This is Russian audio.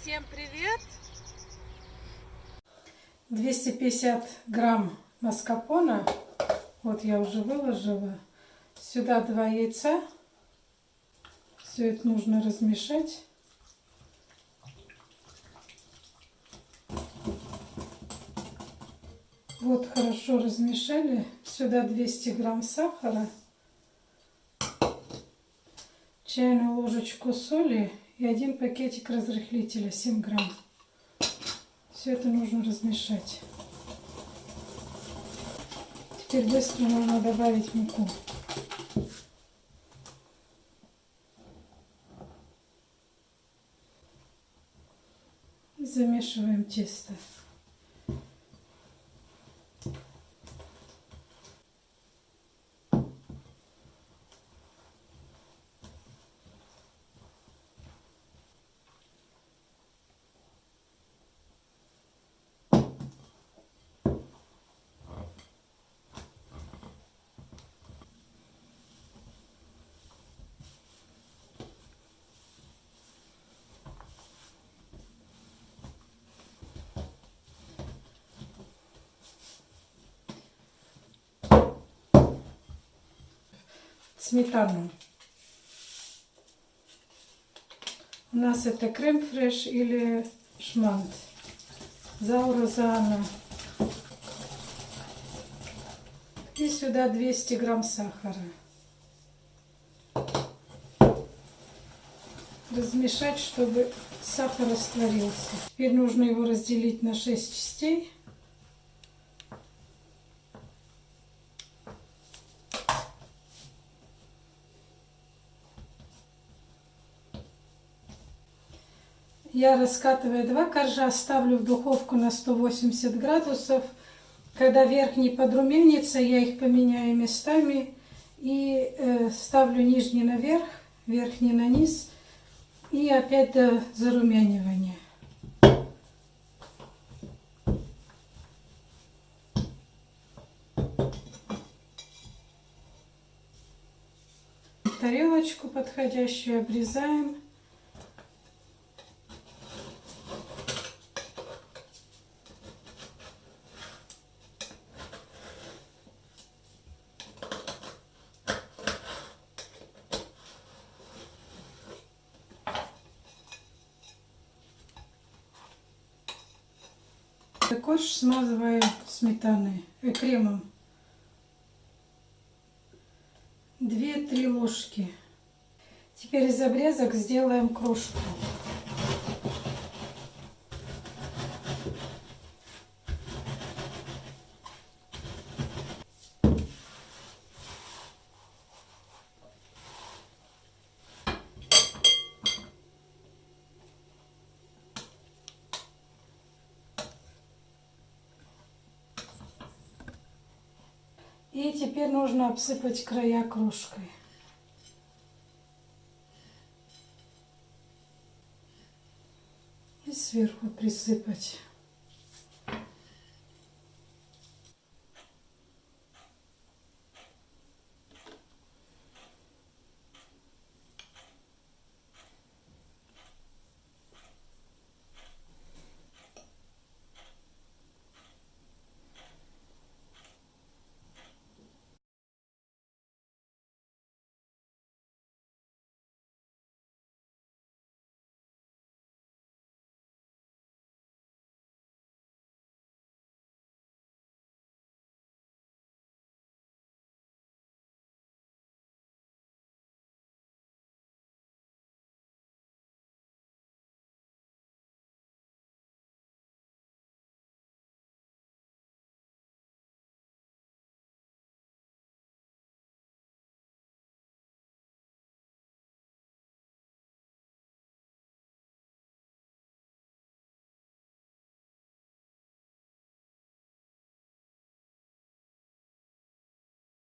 Всем привет! 250 грамм маскарпоне. Вот я уже выложила. Сюда 2 яйца. Все это нужно размешать. Вот хорошо размешали. Сюда 200 грамм сахара, чайную ложечку соли и 1 пакетик разрыхлителя 7 грамм. Все это нужно размешать. Теперь быстро нужно добавить муку. И замешиваем тесто. Сметану. У нас это крем-фреш или шмант. Заурозана. И сюда 200 грамм сахара. Размешать, чтобы сахар растворился. Теперь нужно его разделить на 6 частей. Я, раскатывая 2 коржа, ставлю в духовку на 180 градусов. Когда верхний подрумянится, я их поменяю местами и ставлю нижний наверх, верхний на низ и опять до зарумянивания. Тарелочку подходящую обрезаем. Корж смазываю сметаной, кремом. 2-3 ложки. Теперь из обрезок сделаем крошку. И теперь нужно обсыпать края крошкой. И сверху присыпать.